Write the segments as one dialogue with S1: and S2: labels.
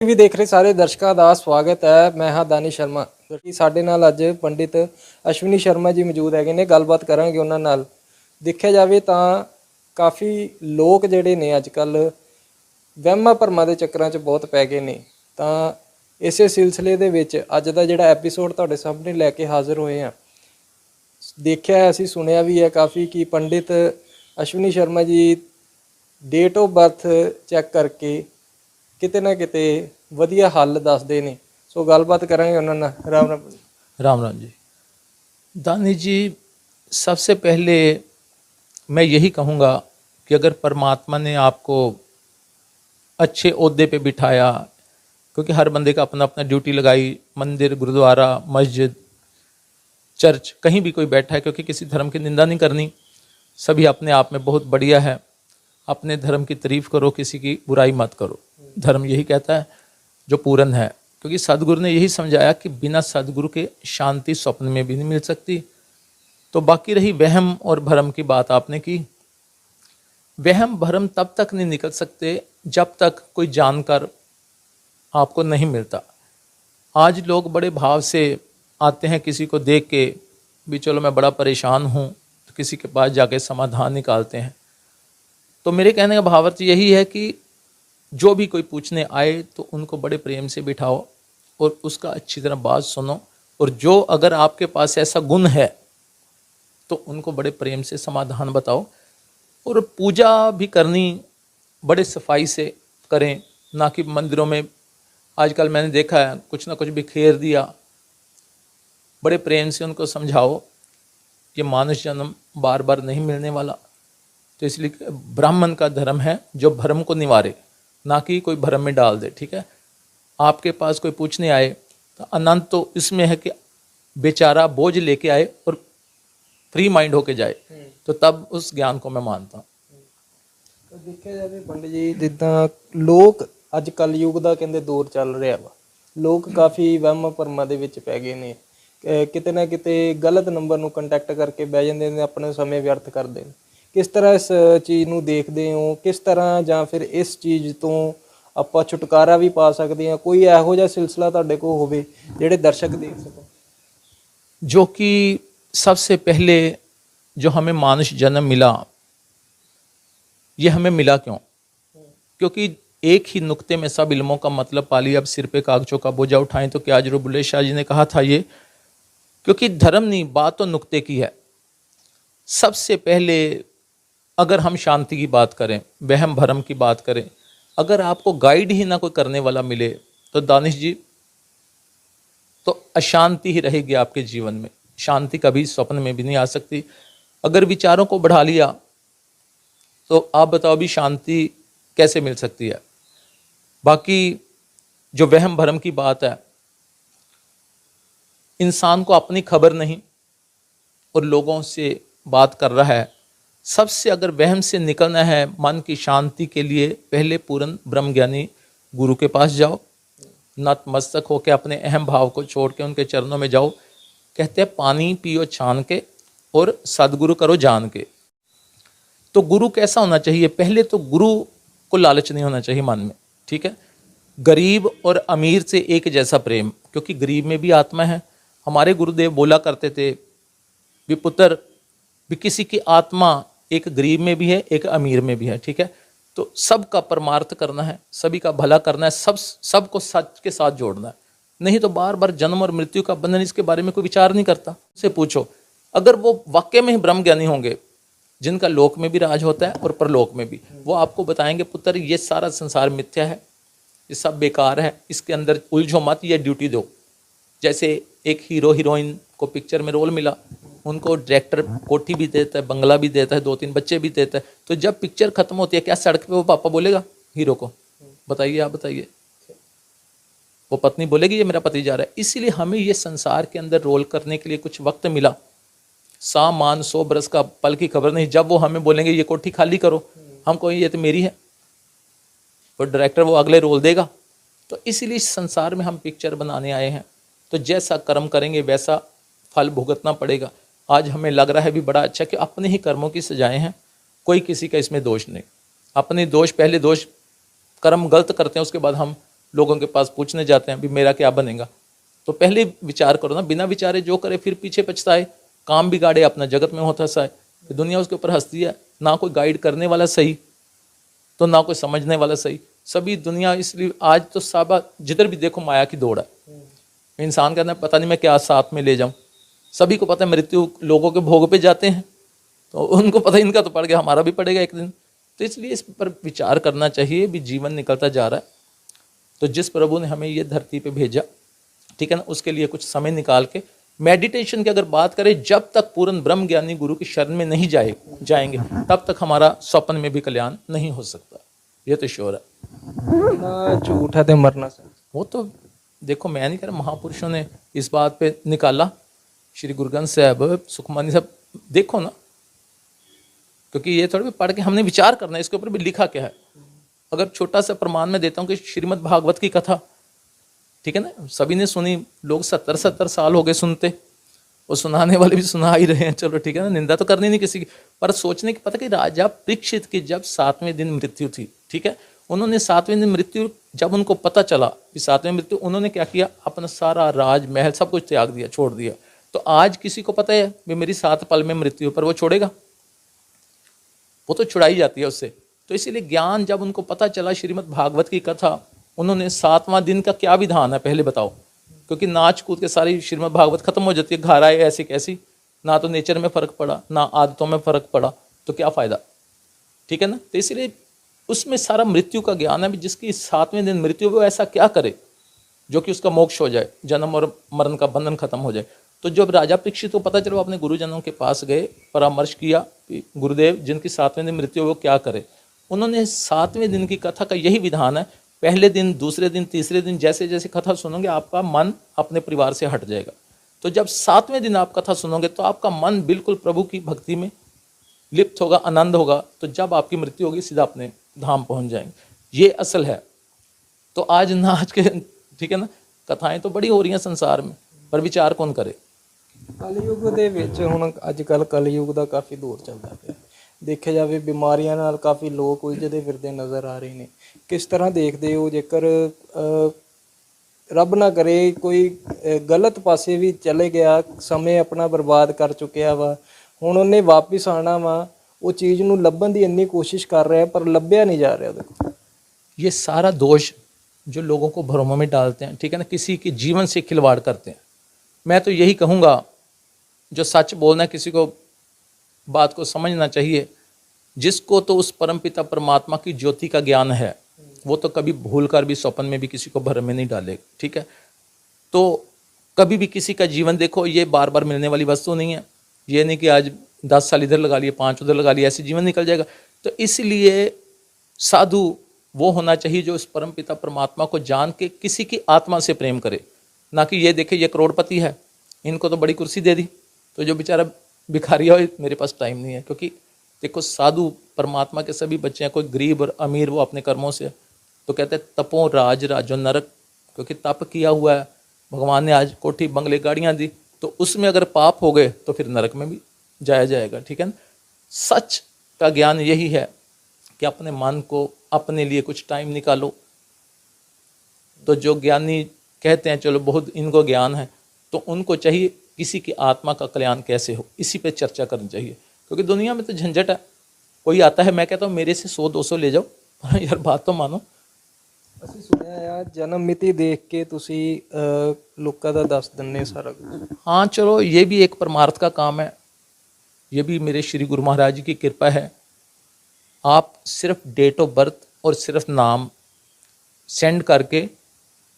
S1: ਵੀ ਦੇਖ ਰਹੇ ਸਾਰੇ ਦਰਸ਼ਕਾਂ ਦਾ ਸਵਾਗਤ ਹੈ। ਮੈਂ ਹਾਂ ਦਾਨੀ ਸ਼ਰਮਾ। ਕਿ ਸਾਡੇ ਨਾਲ ਅੱਜ ਪੰਡਿਤ ਅਸ਼ਵਨੀ ਸ਼ਰਮਾ ਜੀ ਮੌਜੂਦ ਹੈਗੇ ਨੇ। ਗੱਲਬਾਤ ਕਰਾਂਗੇ ਉਹਨਾਂ ਨਾਲ। ਦੇਖਿਆ ਜਾਵੇ ਤਾਂ ਕਾਫੀ ਲੋਕ ਜਿਹੜੇ ਨੇ ਅੱਜ ਕੱਲ੍ਹ ਵਹਿਮਾਂ ਭਰਮਾਂ ਦੇ ਚੱਕਰਾਂ 'ਚ ਬਹੁਤ ਪੈ ਗਏ ਨੇ। ਤਾਂ ਇਸੇ ਸਿਲਸਿਲੇ ਦੇ ਵਿੱਚ ਅੱਜ ਦਾ ਜਿਹੜਾ ਐਪੀਸੋਡ ਤੁਹਾਡੇ ਸਾਹਮਣੇ ਲੈ ਕੇ ਹਾਜ਼ਰ ਹੋਏ ਹਾਂ। ਦੇਖਿਆ ਅਸੀਂ ਸੁਣਿਆ ਵੀ ਹੈ ਕਾਫੀ ਕਿ ਪੰਡਿਤ Ashwani Sharma ji date of birth check ਕਰਕੇ ਕਿਤੇ ਨਾ ਕਿਤੇ ਵਧੀਆ हल दसते हैं। सो गलबात करांगे उन्होंने। राम राम।
S2: राम राम जी। दानी जी, सबसे पहले मैं यही कहूँगा कि अगर परमात्मा ने आपको अच्छे ओहदे पे बिठाया, क्योंकि हर बंदे का अपना अपना ड्यूटी लगाई, मंदिर, गुरुद्वारा, मस्जिद, चर्च, कहीं भी कोई बैठा है, क्योंकि किसी धर्म की निंदा नहीं करनी, सभी अपने आप में बहुत बढ़िया है। अपने धर्म की तारीफ करो, किसी की बुराई मत करो। धर्म यही कहता है जो पूर्ण है, क्योंकि सदगुरु ने यही समझाया कि बिना सदगुरु के शांति स्वप्न में भी नहीं मिल सकती। तो बाकी रही वहम और भरम की बात आपने की। वहम भरम तब तक नहीं निकल सकते जब तक कोई जानकर आपको नहीं मिलता। आज लोग बड़े भाव से आते हैं, किसी को देख के भी चलो मैं बड़ा परेशान हूँ, तो किसी के पास जाके समाधान निकालते हैं। तो मेरे कहने का भावार्थ यही है कि जो भी कोई पूछने आए तो उनको बड़े प्रेम से बिठाओ और उसका अच्छी तरह बात सुनो। और जो अगर आपके पास ऐसा गुण है तो उनको बड़े प्रेम से समाधान बताओ। और पूजा भी करनी बड़े सफाई से करें, ना कि मंदिरों में आजकल मैंने देखा है कुछ ना कुछ बिखेर दिया। बड़े प्रेम से उनको समझाओ कि मानुष जन्म बार बार नहीं मिलने वाला। तो इसलिए ब्राह्मण का धर्म है जो भ्रम को निवारे, ना कि कोई भ्रम में डाल दे। ठीक है, आपके पास कोई पूछने आए तो अनंत तो इसमें है कि बेचारा बोझ लेके आए और फ्री माइंड होके जाए, तो तब उस ज्ञान को मैं मानता हूँ।
S1: देखा जाए पंडित जी, जिदा लोग अज कलयुग का कहते दौर चल रहा वा, लोग काफ़ी वहम भरमां दे विच पै गए ने। किते ना किते गलत नंबर नूं कंटैक्ट करके बह जांदे ने, अपने समय व्यर्थ करते हैं। किस तरह इस चीज़ नूं देखदे हो? किस तरह जां फिर इस चीज़ तो ਆਪਾਂ छुटकारा भी पा सकते हैं? कोई ਇਹੋ ਜਿਹਾ सिलसिला ਤੁਹਾਡੇ ਕੋਲ ਹੋਵੇ ਜਿਹੜੇ ਦਰਸ਼ਕ देख ਸਕਣ?
S2: जो कि सबसे पहले जो हमें मानुष जन्म मिला, ये हमें मिला क्यों? क्योंकि एक ही नुक्ते में सब इल्मों का मतलब पा लिया। अब सिर पे कागजों का बोझा उठाएं तो क्या जरूर। बुल्ले शाह जी ने कहा था ये, क्योंकि धर्म नहीं, बात तो नुक्ते की है। सबसे पहले अगर हम शांति की बात करें, वहम भरम की बात करें, अगर आपको गाइड ही ना कोई करने वाला मिले तो दानिश जी, तो अशांति ही रहेगी आपके जीवन में। शांति कभी स्वप्न में भी नहीं आ सकती। अगर विचारों को बढ़ा लिया तो आप बताओ भी शांति कैसे मिल सकती है? बाकी जो वहम भरम की बात है, इंसान को अपनी खबर नहीं और लोगों से बात कर रहा है। सबसे अगर वहम से निकलना है मन की शांति के लिए, पहले पूर्ण ब्रह्मज्ञानी गुरु के पास जाओ, नतमस्तक होकर अपने अहम भाव को छोड़ के उनके चरणों में जाओ। कहते हैं पानी पियो छान के और सदगुरु करो जान के। तो गुरु कैसा होना चाहिए? पहले तो गुरु को लालच नहीं होना चाहिए मन में। ठीक है, गरीब और अमीर से एक जैसा प्रेम, क्योंकि गरीब में भी आत्मा है। हमारे गुरुदेव बोला करते थे भी पुत्र भी किसी की आत्मा एक गरीब में भी है, एक अमीर में भी है। ठीक है, तो सबका परमार्थ करना है, सभी का भला करना है, सबको सच के साथ जोड़ना है। नहीं तो बार बार जन्म और मृत्यु का बंधन, इसके बारे में कोई विचार नहीं करता। से पूछो, अगर वो वाकई में ही ब्रह्म ज्ञानी होंगे, जिनका लोक में भी राज होता है और परलोक में भी, वो आपको बताएंगे पुत्र ये सारा संसार मिथ्या है, ये सब बेकार है, इसके अंदर उलझो मत, ये ड्यूटी दो। जैसे एक हीरो हीरोइन को पिक्चर में रोल मिला, उनको डायरेक्टर कोठी भी देता है, बंगला भी देता है, 2-3 बच्चे भी देता है। तो जब पिक्चर खत्म होती है, क्या सड़क पे वो पापा बोलेगा हीरो को? बताइए, आप बताइए। वो पत्नी बोलेगी ये मेरा पति जा रहा है। इसीलिए हमें ये संसार के अंदर रोल करने के लिए कुछ वक्त मिला। 100 बरस का पल की खबर नहीं। जब वो हमें बोलेंगे ये कोठी खाली करो, हम कहेंगे ये तो मेरी है, और डायरेक्टर वो अगले रोल देगा। तो इसीलिए संसार में हम पिक्चर बनाने आए हैं। तो जैसा कर्म करेंगे वैसा फल भुगतना पड़ेगा। आज हमें लग रहा है भी बड़ा अच्छा कि अपने ही कर्मों की सजाएं हैं, कोई किसी का इसमें दोष नहीं। अपने दोष, पहले दोष कर्म गलत करते हैं, उसके बाद हम लोगों के पास पूछने जाते हैं भी मेरा क्या बनेगा। तो पहले विचार करो ना, बिना विचारे जो करे फिर पीछे पछताए, काम बिगाड़े, अपना जगत में होता सा है। दुनिया उसके ऊपर हंसती है, ना कोई गाइड करने वाला सही तो ना कोई समझने वाला सही, सभी दुनिया। इसलिए आज तो सब जिधर भी देखो माया की दौड़ है। इंसान कहता है पता नहीं मैं क्या साथ में ले जाऊं। सभी को पता है मृत्यु लोगों के भोग पे जाते हैं, तो उनको पता है इनका तो पड़ गया, हमारा भी पड़ेगा एक दिन। तो इसलिए इस पर विचार करना चाहिए भी जीवन निकलता जा रहा है, तो जिस प्रभु ने हमें ये धरती पे भेजा, ठीक है ना, उसके लिए कुछ समय निकाल के मेडिटेशन की अगर बात करें, जब तक पूर्ण ब्रह्म ज्ञानी गुरु की शरण में नहीं जाएंगे तब तक हमारा स्वप्न में भी कल्याण नहीं हो सकता, ये तो श्योर है।
S1: ना झूठ है ते मरना सच।
S2: वो तो देखो, मैं नहीं कह रहा, महापुरुषों ने इस बात पे निकाला, श्री गुरु ग्रंथ साहब, सुखमनी साहब, देखो ना, क्योंकि ये थोड़ा भी पढ़ के हमने विचार करना है इसके ऊपर भी लिखा क्या है। अगर छोटा सा प्रमाण में देता हूँ कि श्रीमद् भागवत की कथा, ठीक है ना, सभी ने सुनी, लोग 70 साल हो गए सुनते, और सुनाने वाले भी सुना ही रहे हैं, चलो ठीक है ना, निंदा तो करनी नहीं किसी की। पर सोचने की पता कि राजा परीक्षित की जब 7वें दिन मृत्यु थी, ठीक है, उन्होंने 7वें दिन मृत्यु, जब उनको पता चला कि 7वें मृत्यु, उन्होंने क्या किया, अपना सारा राज महल सब कुछ त्याग दिया, छोड़ दिया। तो आज किसी को पता है कि मेरी 7 पल में मृत्यु, पर वो छोड़ेगा? वो तो छुड़ाई जाती है उससे। तो इसीलिए ज्ञान जब उनको पता चला, श्रीमद् भागवत की कथा, उन्होंने 7वां दिन का क्या विधान है पहले बताओ, क्योंकि नाच कूद के सारी श्रीमद् भागवत खत्म हो जाती है, घर आए ऐसी कैसी, ना तो नेचर में फर्क पड़ा, ना आदतों में फर्क पड़ा, तो क्या फायदा, ठीक है ना। तो इसलिए उसमें सारा मृत्यु का ज्ञान है, जिसकी 7वें दिन मृत्यु, वो ऐसा क्या करे जो कि उसका मोक्ष हो जाए, जन्म और मरण का बंधन खत्म हो जाए। तो जब राजा परीक्षित को पता चला, अपने गुरुजनों के पास गए, परामर्श किया, गुरुदेव जिनकी 7वें दिन मृत्यु वो क्या करे। उन्होंने 7वें दिन की कथा का यही विधान है, पहले दिन, दूसरे दिन, तीसरे दिन, जैसे जैसे कथा सुनोगे आपका मन अपने परिवार से हट जाएगा। तो जब 7वें दिन आप कथा सुनोगे तो आपका मन बिल्कुल प्रभु की भक्ति में लिप्त होगा, आनंद होगा। तो जब आपकी मृत्यु होगी सीधा अपने धाम पहुंच जाएंगे, ये असल है। तो आज के, ठीक है ना, कथाएं तो बड़ी हो रही हैं संसार में, पर विचार कौन करे।
S1: ਕਲਯੁਗ ਦੇ ਵਿੱਚ ਹੁਣ ਅੱਜ ਕੱਲ ਕਲਯੁਗ ਦਾ ਕਾਫੀ ਦੌਰ ਚੱਲਦਾ ਪਿਆ, ਦੇਖਿਆ ਜਾਵੇ ਬਿਮਾਰੀਆਂ ਨਾਲ ਕਾਫੀ ਲੋਕ ਉਲਝਦੇ ਫਿਰਦੇ ਨਜ਼ਰ ਆ ਰਹੇ ਨੇ। ਕਿਸ ਤਰ੍ਹਾਂ ਦੇਖਦੇ ਹੋ, ਜੇਕਰ ਰੱਬ ਨਾ ਕਰੇ ਕੋਈ ਗਲਤ ਪਾਸੇ ਵੀ ਚਲੇ ਗਿਆ, ਸਮੇਂ ਆਪਣਾ ਬਰਬਾਦ ਕਰ ਚੁੱਕਿਆ ਵਾ, ਹੁਣ ਉਹਨੇ ਵਾਪਿਸ ਆਉਣਾ ਵਾ, ਉਹ ਚੀਜ਼ ਨੂੰ ਲੱਭਣ ਦੀ ਇੰਨੀ ਕੋਸ਼ਿਸ਼ ਕਰ ਰਿਹਾ ਪਰ ਲੱਭਿਆ नहीं जा रहा। देखो
S2: ये सारा दोष जो लोगों को भ्रमों में डालते हैं, ठीक है ना, किसी के जीवन से खिलवाड़ करते हैं। मैं तो यही कहूँगा, जो सच बोलना है, किसी को बात को समझना चाहिए। जिसको तो उस परमपिता परमात्मा की ज्योति का ज्ञान है, वो तो कभी भूल कर भी स्वप्न में भी किसी को भ्रम में नहीं डालेगा, ठीक है। तो कभी भी किसी का जीवन देखो, ये बार बार मिलने वाली वस्तु नहीं है। ये नहीं कि आज 10 साल इधर लगा लिए, 5 उधर लगा लिए, ऐसे जीवन निकल जाएगा। तो इसलिए साधु वो होना चाहिए जो इस परमपिता परमात्मा को जान के किसी की आत्मा से प्रेम करे, ना कि ये देखे ये करोड़पति है, इनको तो बड़ी कुर्सी दे दी, तो जो बेचारा भिखारी हो, मेरे पास टाइम नहीं है। क्योंकि देखो, साधु परमात्मा के सभी बच्चे हैं, कोई गरीब और अमीर, वो अपने कर्मों से। तो कहते हैं तपो राज राजो नरक, क्योंकि तप किया हुआ है, भगवान ने आज कोठी बंगले गाड़ियाँ दी, तो उसमें अगर पाप हो गए तो फिर नरक में भी जाया जाएगा, ठीक है ना। सच का ज्ञान यही है कि अपने मन को, अपने लिए कुछ टाइम निकालो। तो जो ज्ञानी कहते हैं चलो बहुत इनको ज्ञान है, तो उनको चाहिए किसी की आत्मा का कल्याण कैसे हो, इसी पे चर्चा करनी चाहिए। क्योंकि दुनिया में तो झंझट है, कोई आता है, मैं कहता हूँ मेरे से 100-200 ले जाओ, यार बात तो मानो।
S1: ਅਸੀਂ ਸੁਣਿਆ ਆ ਜਨਮ ਮਿਤੀ ਦੇਖ ਕੇ ਤੁਸੀਂ ਲੋਕਾਂ ਦਾ ਦੱਸ ਦਿੰਦੇ ਸਾਰਾ ਕੁਝ।
S2: हाँ चलो, ये भी एक परमार्थ का काम है, ये भी मेरे श्री गुरु महाराज जी की कृपा है। आप सिर्फ डेट ऑफ बर्थ और सिर्फ नाम सेंड करके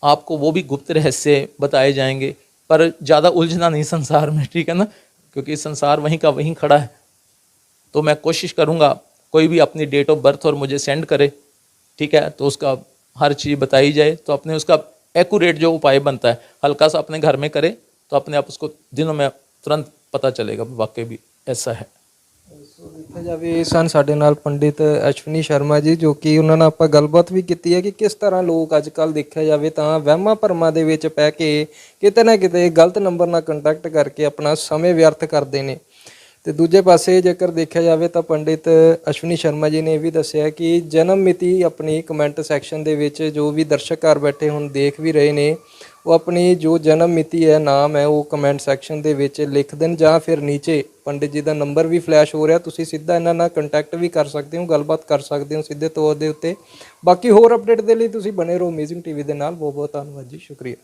S2: आपको वो भी गुप्त रहस्य बताए जाएंगे, पर ज़्यादा उलझना नहीं संसार में, ठीक है ना, क्योंकि संसार वहीं का वहीं खड़ा है। तो मैं कोशिश करूँगा कोई भी अपनी डेट ऑफ बर्थ और मुझे सेंड करे, ठीक है, तो उसका हर चीज़ बताई जाए, तो अपने उसका एक्यूरेट जो उपाय बनता है हल्का सा अपने घर में करे, तो अपने आप उसको दिनों में तुरंत पता चलेगा वाकई भी ऐसा है।
S1: ਸੋ ਦੇਖਿਆ ਜਾਵੇ ਇਹ ਸਨ ਸਾਡੇ ਨਾਲ ਪੰਡਿਤ ਅਸ਼ਵਨੀ ਸ਼ਰਮਾ ਜੀ, ਜੋ ਕਿ ਉਹਨਾਂ ਨਾਲ ਆਪਾਂ ਗੱਲਬਾਤ ਵੀ ਕੀਤੀ ਹੈ ਕਿ ਕਿਸ ਤਰ੍ਹਾਂ ਲੋਕ ਅੱਜ ਕੱਲ੍ਹ ਦੇਖਿਆ ਜਾਵੇ ਤਾਂ ਵਹਿਮਾਂ ਭਰਮਾਂ ਦੇ ਵਿੱਚ ਪੈ ਕੇ ਕਿਤੇ ਨਾ ਕਿਤੇ ਗਲਤ ਨੰਬਰ ਨਾਲ ਕੰਟੈਕਟ ਕਰਕੇ ਆਪਣਾ ਸਮੇਂ ਵਿਅਰਥ ਕਰਦੇ ਨੇ। ਤੇ ਦੂਜੇ ਪਾਸੇ ਜੇਕਰ ਦੇਖਿਆ ਜਾਵੇ ਤਾਂ ਪੰਡਿਤ ਅਸ਼ਵਨੀ ਸ਼ਰਮਾ ਜੀ ਨੇ ਇਹ ਵੀ ਦੱਸਿਆ ਕਿ ਜਨਮ ਮਿਤੀ ਆਪਣੀ ਕਮੈਂਟ ਸੈਕਸ਼ਨ ਦੇ ਵਿੱਚ ਜੋ ਵੀ ਦਰਸ਼ਕ ਘਰ ਬੈਠੇ ਹੁਣ ਦੇਖ ਵੀ ਰਹੇ ਨੇ ਉਹ ਆਪਣੀ ਜੋ ਜਨਮ ਮਿਤੀ ਹੈ ਨਾਮ ਹੈ ਉਹ ਕਮੈਂਟ ਸੈਕਸ਼ਨ ਦੇ ਵਿੱਚ ਲਿਖ ਦੇਣ ਜਾਂ ਫਿਰ ਨੀਚੇ ਪੰਡਿਤ ਜੀ ਦਾ ਨੰਬਰ ਵੀ ਫਲੈਸ਼ ਹੋ ਰਿਹਾ, ਤੁਸੀਂ ਸਿੱਧਾ ਇਹਨਾਂ ਨਾਲ ਕੰਟੈਕਟ ਵੀ ਕਰ ਸਕਦੇ ਹੋ, ਗੱਲਬਾਤ ਕਰ ਸਕਦੇ ਹੋ ਸਿੱਧੇ ਤੌਰ ਦੇ ਉੱਤੇ। ਬਾਕੀ ਹੋਰ ਅਪਡੇਟ ਦੇ ਲਈ ਤੁਸੀਂ ਬਣੇ ਰਹੋ ਅਮੇਜ਼ਿੰਗ ਟੀਵੀ ਦੇ ਨਾਲ। ਬਹੁਤ ਬਹੁਤ ਧੰਨਵਾਦ ਜੀ, ਸ਼ੁਕਰੀਆ।